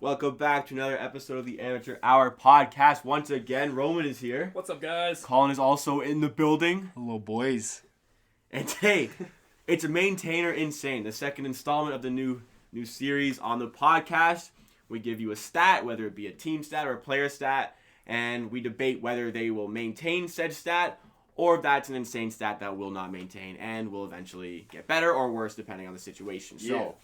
Welcome back to another episode of the Amateur Hour podcast. Once again, Roman is here. What's up, guys? Colin is also in the building. Hello, boys. And today, it's a Maintainer Insane, the second installment of the new series on the podcast. We give you a stat, whether it be a team stat or a player stat, and we debate whether they will maintain said stat or if that's an insane stat that will not maintain and will eventually get better or worse depending on the situation. Yeah. So,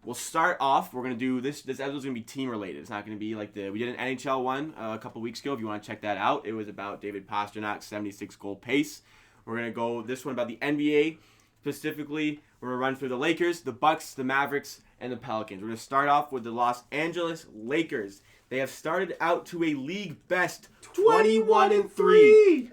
we'll start off. We're going to do this. This episode's going to be team related. It's not going to be like we did an NHL one a couple weeks ago. If you want to check that out, it was about David Pasternak's 76 goal pace. We're going to go this one about the NBA. Specifically, we're going to run through the Lakers, the Bucks, the Mavericks, and the Pelicans. We're going to start off with the Los Angeles Lakers. They have started out to a league best 21-3.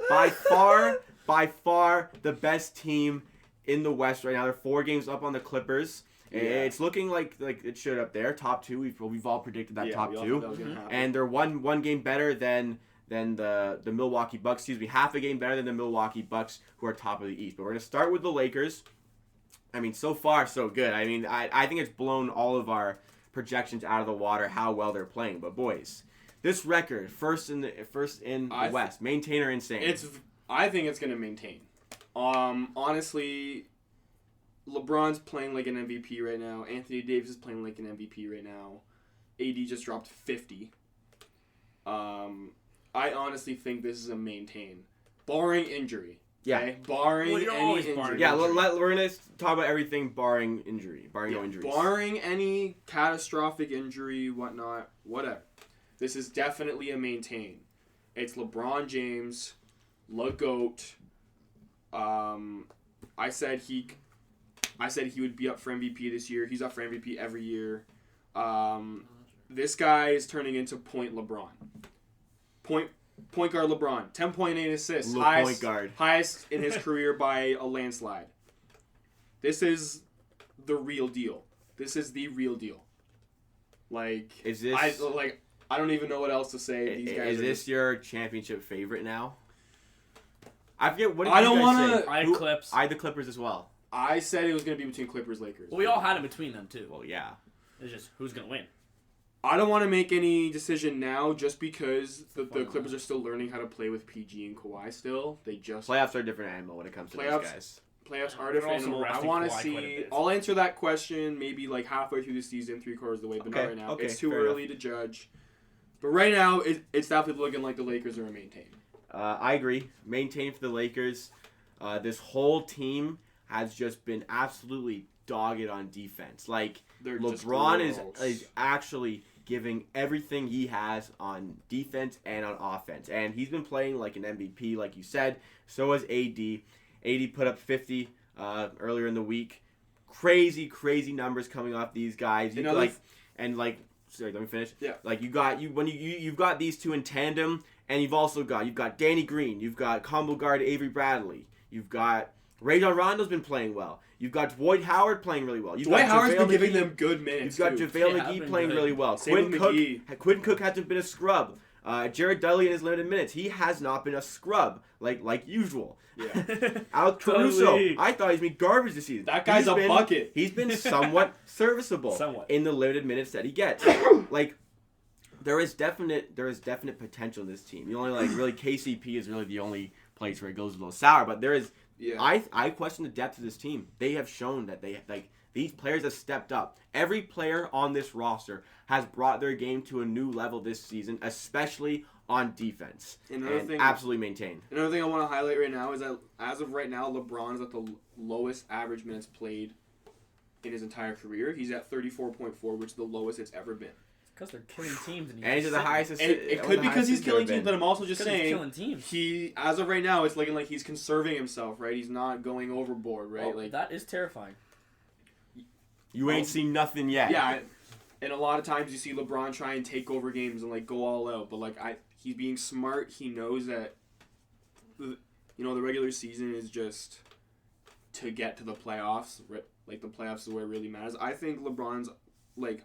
By far the best team in the West right now. They're 4 games up on the Clippers. Yeah. It's looking like it should up there. Top 2. We've all predicted that top 2. And they're one game better than the Milwaukee Bucks. Excuse me, half a game better than the Milwaukee Bucks, who are top of the East. But we're going to start with the Lakers. I mean, so far, so good. I mean, I think it's blown all of our projections out of the water how well they're playing. But boys, this record, first in the West, maintain or insane? I think it's going to maintain. Honestly, LeBron's playing like an MVP right now. Anthony Davis is playing like an MVP right now. AD just dropped 50. I honestly think this is a maintain, barring injury. Yeah. Okay? Barring any injury. Yeah, we're going to talk about everything barring injury. No injuries. Barring any catastrophic injury, whatnot, whatever. This is definitely a maintain. It's LeBron James, LeGoat. I said he would be up for MVP this year. He's up for MVP every year. This guy is turning into point LeBron. Point guard LeBron. 10.8 assists. Highest in his career by a landslide. This is the real deal. This is the real deal. Like, I don't even know what else to say. These guys is this your championship favorite now? I forget what. I don't want to. I had Clips. I had the Clippers as well. I said it was going to be between Clippers, Lakers. Well, we all had it between them too. Well, yeah. It's just who's going to win. I don't want to make any decision now just because the Clippers are still learning how to play with PG and Kawhi still. Playoffs are a different animal when it comes to those guys. Playoffs are a different animal. I want to see. I'll answer that question maybe like halfway through the season, 3/4 of the way, but not right now. Okay, it's too early to judge. But right now, it's definitely looking like the Lakers are a maintain. I agree. Maintain for the Lakers. This whole team has just been absolutely dogged on defense. Like, LeBron is actually giving everything he has on defense and on offense. And he's been playing like an MVP, like you said. So has AD. AD put up 50 earlier in the week. Crazy numbers coming off these guys. Sorry, let me finish. Yeah. Like you've got these two in tandem, and you've got Danny Green, you've got combo guard Avery Bradley, you've got Rajon Rondo's been playing well, you've got Dwight Howard playing really well. Dwight Howard's been giving them good minutes. You've got JaVale McGee playing really well. Quinn Cook hasn't been a scrub. Jared Dudley in his limited minutes, he has not been a scrub like usual. Yeah. Alex Caruso, I thought he's been garbage this season. That guy's a bucket. He's been somewhat serviceable in the limited minutes that he gets. Like, there is definite potential in this team. The only really KCP is really the only place where it goes a little sour. But there is. Yeah. I question the depth of this team. They have shown that these players have stepped up. Every player on this roster has brought their game to a new level this season, especially on defense. Absolutely maintained. Another thing I want to highlight right now is that as of right now, LeBron is at the lowest average minutes played in his entire career. He's at 34.4, which is the lowest it's ever been. Because they're killing teams. And he's the highest. It could be because he's killing teams, but I'm also just saying he's killing teams. He, as of right now, it's looking like he's conserving himself, right? He's not going overboard, right? Well, that is terrifying. You ain't seen nothing yet. Yeah, and a lot of times you see LeBron try and take over games and go all out, but he's being smart. He knows that the regular season is just to get to the playoffs. Like, the playoffs is where it really matters. I think LeBron's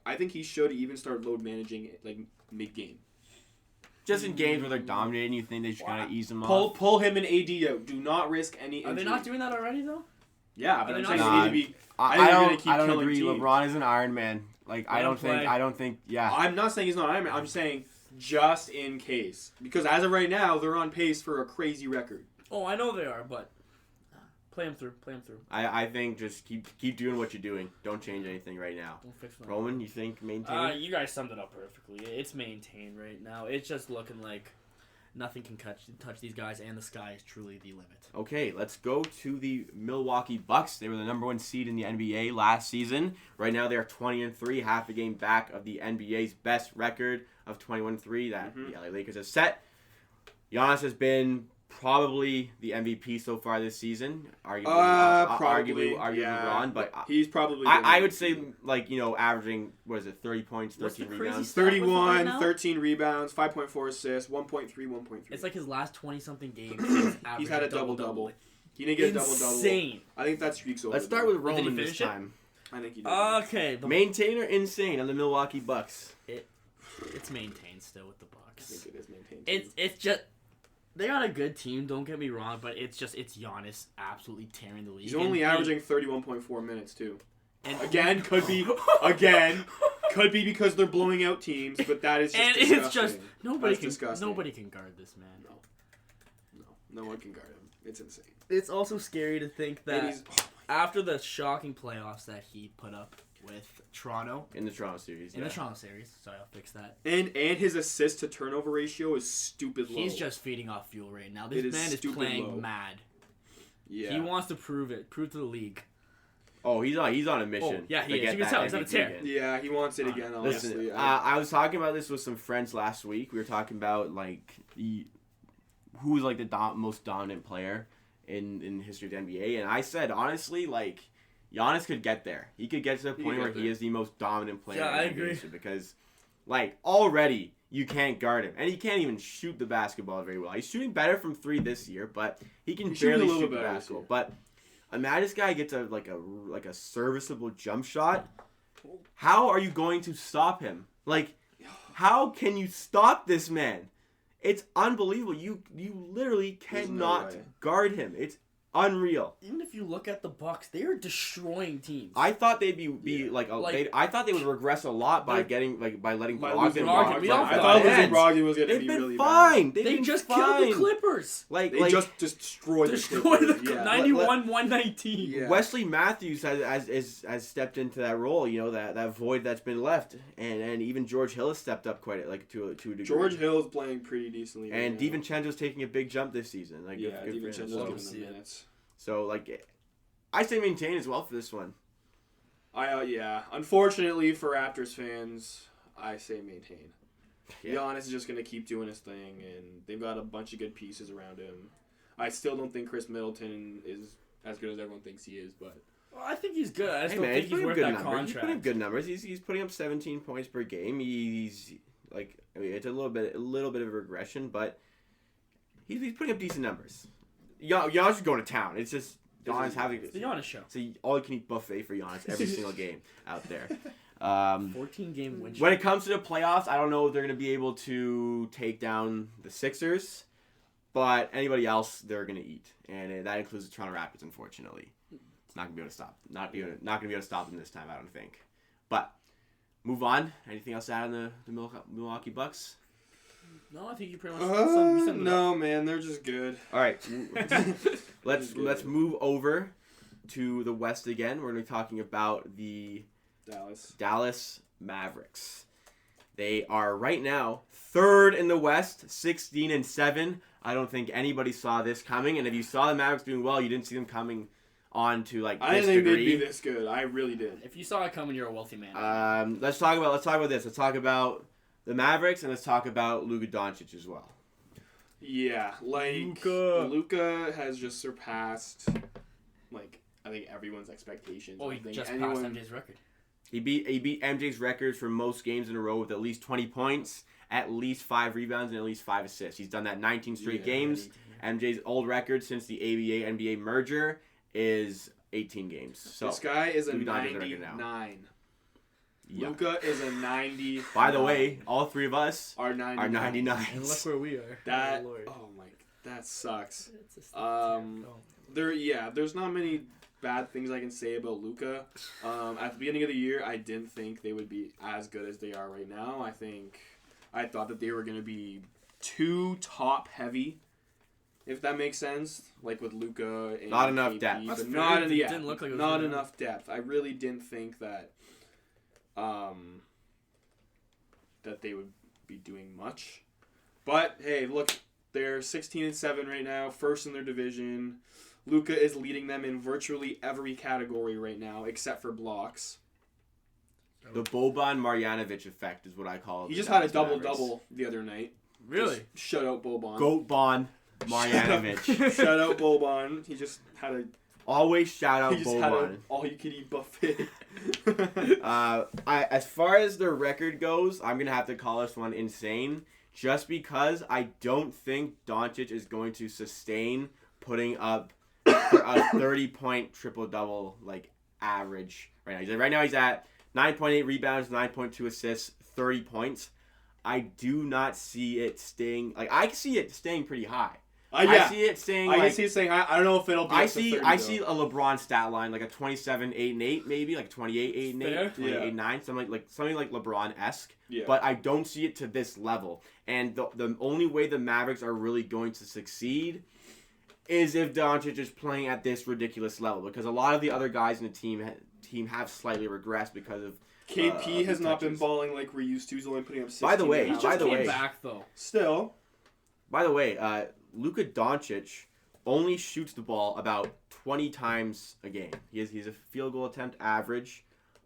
I think he should even start load managing it mid game. Just in games where they're dominating, you think they should kind of ease them off? Pull him and AD out. Do not risk any injury. Are they not doing that already though? Yeah, but I'm saying they need to be. I don't agree. LeBron is an Iron Man. Like Let him play. I don't think. Yeah. I'm not saying he's not Iron Man. I'm saying just in case, because as of right now, they're on pace for a crazy record. Oh, I know they are, but play him through. I think just keep doing what you're doing. Don't change anything right now. Don't fix them. Roman, you think maintain? You guys summed it up perfectly. It's maintained right now. It's just looking like nothing can touch these guys, and the sky is truly the limit. Okay, let's go to the Milwaukee Bucks. They were the number 1 seed in the NBA last season. Right now, they are 20-3, half a game back of the NBA's best record of 21-3 that the LA Lakers have set. Giannis has been probably the MVP so far this season. Arguably LeBron, but he's probably. I would say averaging 30 points, 13 rebounds, 31, 13 rebounds, 5.4 assists, 1.3, 1.3. It's like his last 20-something games. He's had a double-double. He didn't get a double-double. Insane. I think that streak's over. Let's start with Did Roman he this finish it? time. I think he did. Okay. Maintain or insane on the Milwaukee Bucks? It's maintained still with the I Bucks. think it is maintained. It's just they got a good team. Don't get me wrong, but it's Giannis absolutely tearing the league. He's only averaging 31.4 minutes too. And Again, could be because they're blowing out teams, but that is just and disgusting. it's just nobody That's disgusting. nobody can guard this man. No one can guard him. It's insane. It's also scary to think that And he's, after the shocking playoffs that he put up with Toronto In the Toronto series. in the Toronto series, sorry, I'll fix that. and his assist to turnover ratio is stupid low. He's just feeding off fuel right now. It This is man is stupid playing low. mad. yeah. He wants to prove to the league. Oh, he's on a mission. Oh, yeah, he to is. get You can that tell he's on a MVP tear. again. Yeah, he wants it again. Listen, Honestly, I was talking about this with some friends last week. We were talking about who's the most dominant player in the history of the NBA, and I said honestly, Giannis could get there. He could get to the point where he is the most dominant player. Yeah, in I the agree. NBA because, already you can't guard him, and he can't even shoot the basketball very well. He's shooting better from 3 this year, but he can He's shooting barely a little shoot the better this basketball. year. But imagine this guy gets a serviceable jump shot. How are you going to stop him? How can you stop this man? It's unbelievable. You literally There's no cannot way. guard him. It's unreal. Even if you look at the Bucks, they are destroying teams. I thought they'd be Like- I thought they would regress a lot by letting By Brogdon losing walk. Brogdon. We all I thought thought that. losing Brogdon was going to They've be been really fine. they been just fine. killed the Clippers. bad. They just destroyed the Clippers. Yeah. 91-119. Yeah. Wesley Matthews has stepped into that role. That void that's been left, and even George Hill has stepped up quite to a degree. George Hill's playing pretty decently. and right now. DiVincenzo's taking a big jump this season. Yeah, good for him. DiVincenzo's Love giving to see them it. minutes. So I say maintain as well for this one. Yeah. Unfortunately for Raptors fans, I say maintain. Yeah. Giannis is just going to keep doing his thing, and they've got a bunch of good pieces around him. I still don't think Chris Middleton is as good as everyone thinks he is, but Well, I think he's good. I just Hey don't man, think he's he's putting worth good that numbers. He's contract. putting good numbers. He's putting up 17 points per game. He's it's a little bit of a regression, but he's putting up decent numbers. Giannis is going to town. It's just Giannis having It's the Giannis show. it's a all-you-can-eat buffet for Giannis every single game out there. 14-game win streak. When it comes to the playoffs, I don't know if they're going to be able to take down the Sixers, but anybody else they're going to eat, and that includes the Toronto Raptors. Unfortunately, it's not going to be able to stop. Not going to be able to stop them this time. I don't think. But move on. Anything else to add on the Milwaukee Bucks? No, I think you pretty much summed it up. no, man, they're just good. All right, let's move over to the West again. We're going to be talking about the Dallas Mavericks. They are right now third in the West, 16-7. I don't think anybody saw this coming, and if you saw the Mavericks doing well, you didn't see them coming on to I this didn't think degree. they'd be this good. I really did. If you saw it coming, you're a wealthy man. Let's talk about this. Let's talk about the Mavericks, and let's talk about Luka Doncic as well. Yeah, Luka has just surpassed, I think everyone's expectations. Oh, I he think just passed MJ's record. He beat MJ's record for most games in a row with at least 20 points, at least 5 rebounds, and at least 5 assists. He's done that 19 straight games. MJ's old record since the ABA-NBA merger is 18 games. So this guy is a Luka Doncic's the record now. 99. Yeah. Luka is a 90. By the way, all three of us are 99. are 99. And look where we are. That sucks. It's a There's not many bad things I can say about Luka. At the beginning of the year, I didn't think they would be as good as they are right now. I thought that they were going to be too top heavy, if that makes sense. Like with Luka and not enough KP, depth. but not It didn't look like it was not gonna- enough depth. I really didn't think that that they would be doing much. But hey, look, they're 16-7 right now, first in their division. Luka is leading them in virtually every category right now, except for blocks. The Boban Marjanovic effect is what I call it. He just had a double-double the other night. Really? Just shut out Boban. Goat Bon Marjanovic. Shut out Boban. He just had a Always shout out he just had Boban. an all-you-can-eat buffet. As far as their record goes, I'm gonna have to call this one insane, just because I don't think Doncic is going to sustain putting up a 30-point triple-double like average right now. Right now he's at 9.8 rebounds, 9.2 assists, 30 points. I do not see it staying. Like I see it staying pretty high. Yeah. I see it staying. I can see it saying, I don't know if it'll be I up to see 30, I though. see a LeBron stat line like a 27 8 and 8 maybe, like 28 8 and 8, Fair. 28 Yeah. 9, something like LeBron-esque. Yeah. But I don't see it to this level. And the only way the Mavericks are really going to succeed is if Doncic is playing at this ridiculous level, because a lot of the other guys in the team have slightly regressed because of KP has the not been touches. balling like we're used to. He's only putting up 16. By the way, and a He half. just By the came way- back though. Still, By the way, Luka Doncic only shoots the ball about 20 times a game. He's a field goal attempt average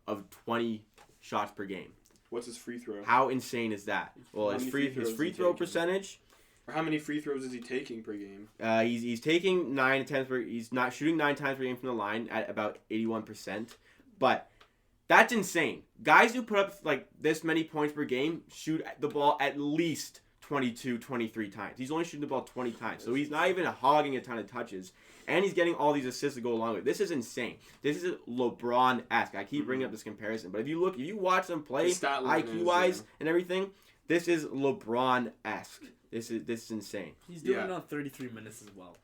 of 20 shots per game. what's his free throw? How insane is that? Well, How his many free free throws his free is he throw taking? percentage, Or how many free throws is he taking per game? he's taking 9 attempts per. He's not shooting 9 times per game from the line at about 81%, but that's insane. Guys who put up like this many points per game shoot the ball at least 22, 23 times. He's only shooting the ball 20 times. So he's not even hogging a ton of touches. And he's getting all these assists to go along with it. This is insane. This is LeBron-esque. I keep bringing up this comparison. But if you watch them play, The stat line IQ-wise is, and everything, this is LeBron-esque. This is insane. He's doing Yeah. it on 33 minutes as well.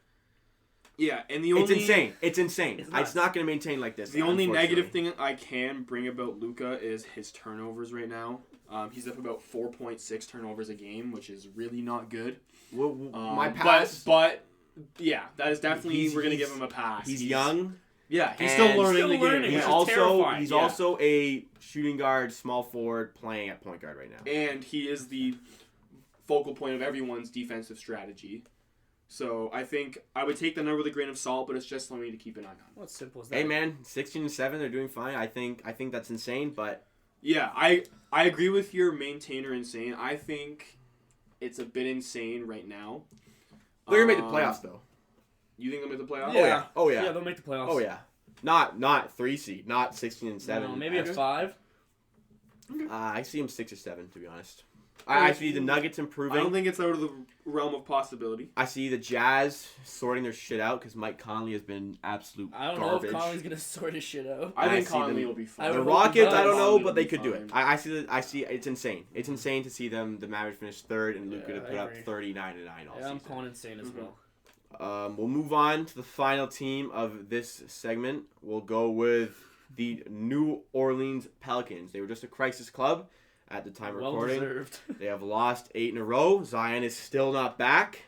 Yeah, and the only It's insane. It's insane. It's It's, nuts. not going to maintain like this. The only negative unfortunately. thing I can bring about Luka is his turnovers right now. He's up about 4.6 turnovers a game, which is really not good. My pass. But yeah, that is definitely He's- we're gonna he's- give him a pass. He's young. Yeah, he's and still learning still the learning. game. He's Which is also terrifying. he's Yeah. also a shooting guard, small forward, playing at point guard right now. And he is the focal point of everyone's defensive strategy. So I think I would take the number with a grain of salt, but it's just something to keep an eye on. Well, it's simple as that. Hey man, 16-7, they're doing fine. I think that's insane, but Yeah, I agree with your maintainer insane. I think it's a bit insane right now. they're gonna make the playoffs though. You think they'll make the playoffs? Yeah. Oh yeah. Yeah, they'll make the playoffs. Oh yeah. Not 3 seed, not 16-7. No, maybe a 5. I see him 6 or 7 to be honest. I see the Nuggets I don't improving. think it's out of the realm of possibility. I see the Jazz sorting their shit out because Mike Conley has been absolute I don't garbage. know if Conley's gonna sort his shit out. I think see Conley them- will be I fine. The would hope he Rockets, I does. don't know, Conley but will they be could do fine. it. I see it's insane. It's insane to see the Mavericks finish third and Luka Yeah, to put I up agree. 39-9 all Yeah, I'm season. calling insane as Mhm. well. We'll move on to the final team of this segment. We'll go with the New Orleans Pelicans. They were just a crisis club at the time of Well recording. deserved. They have lost 8 in a row. Zion is still not back.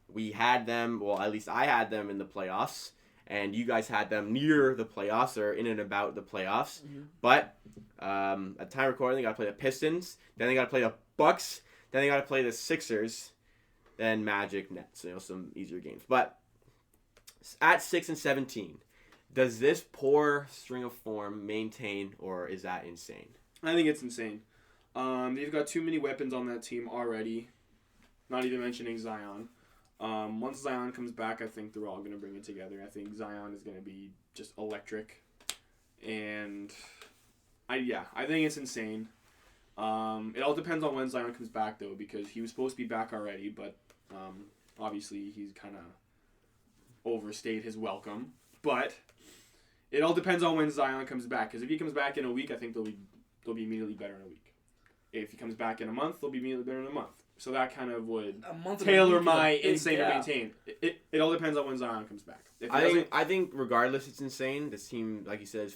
We had them, well, at least I had them in the playoffs, and you guys had them near the playoffs or in and about the playoffs. Mhm. But at the time of recording, they got to play the Pistons, then they got to play the Bucks, then they got to play the Sixers, then Magic, Nets. Some easier games. But at 6-17, does this poor string of form maintain, or is that insane? I think it's insane. They've got too many weapons on that team already. Not even mentioning Zion. Once Zion comes back, I think they're all going to bring it together. I think Zion is going to be just electric. And I think it's insane. It all depends on when Zion comes back, though, because he was supposed to be back already, but obviously he's kind of overstayed his welcome. But it all depends on when Zion comes back, because if he comes back in a week, I think they'll be immediately better in a week. If he comes back in a month, they'll be immediately better in a month. So that kind of would A month of tailor the week is a my big insane to gap. maintain. It all depends on when Zion comes back. If he doesn't- I think regardless, it's insane. This team, like you said, is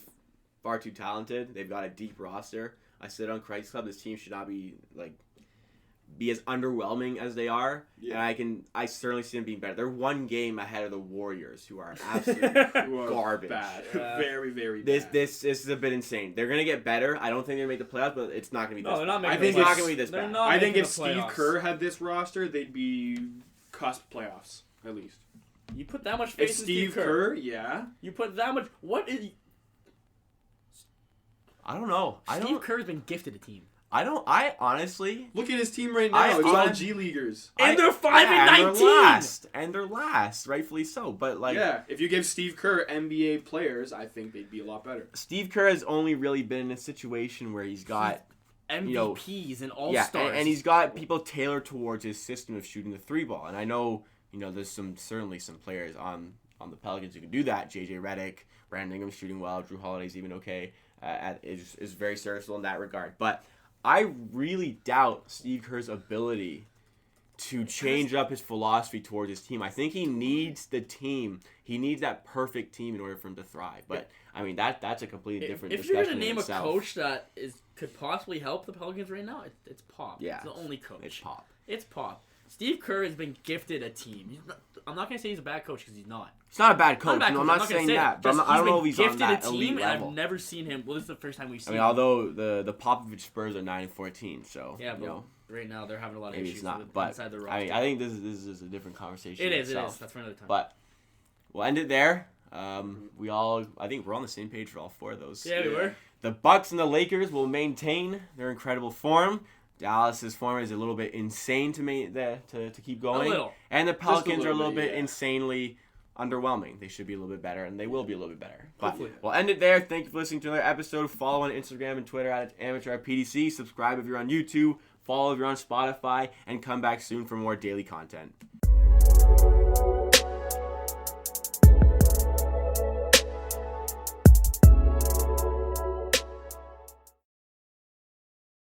far too talented. They've got a deep roster. I said on Christ Club, this team should not be as underwhelming as they are. Yeah. And I certainly see them being better. They're one game ahead of the Warriors, who are absolutely who are garbage. Bad. Yeah. Very, very This bad. this is a bit insane. They're gonna get better. I don't think they're gonna make the playoffs, but it's not gonna be this. No, they're not bad. making I think the it's playoffs. not gonna be this They're bad. not I think making if the Steve playoffs. Kerr had this roster, they'd be cusp playoffs at least. You put that much If faith in Steve Kerr, yeah. You put that much. What is? I don't know. Steve Kerr's been gifted a team. I honestly. Look at his team right now. I It's all honest- G leaguers. And they're 5 and Yeah, 19. And they're last, rightfully so. But Yeah, if you give Steve Kerr NBA players, I think they'd be a lot better. Steve Kerr has only really been in a situation where he's got MVPs and all yeah, stars. and he's got people tailored towards his system of shooting the 3-ball. And I know there's certainly some players on the Pelicans who can do that. JJ Redick, Brandon Ingram's shooting well. Drew Holiday's even okay. Is very serviceable in that regard. But I really doubt Steve Kerr's ability to change up his philosophy towards his team. I think he needs the team. He needs that perfect team in order for him to thrive. But I mean that's a completely different If you're discussion gonna name in a itself. coach that could possibly help the Pelicans right now, it's Pop. Yeah. It's the only coach. It's Pop. It's Pop. Steve Kerr has been gifted a team. I'm not gonna say he's a bad coach because he's not. He's not a bad coach. Not a bad No, coach. I'm not gonna saying say that. But Just I don't know if been he's on gifted that a elite team, level. and I've never seen him. Well, this is the first time we've I seen mean, him. although the Popovich Spurs are 9-14, so Yeah, but right now they're having a lot of maybe issues it's not. with But inside the roster. I mean, I think this is a different conversation. It in is. itself. That's for another time. But we'll end it there. I think we're on the same page for all four of those. yeah, we were. The Bucks and the Lakers will maintain their incredible form. Dallas's form is a little bit insane to keep going. A little. And the Pelicans are a little little bit, bit yeah. insanely underwhelming. They should be a little bit better, and they will be a little bit better. But Hopefully. we'll end it there. Thank you for listening to another episode. Follow on Instagram and Twitter at AmateurPDC. Subscribe if you're on YouTube. Follow if you're on Spotify. And come back soon for more daily content.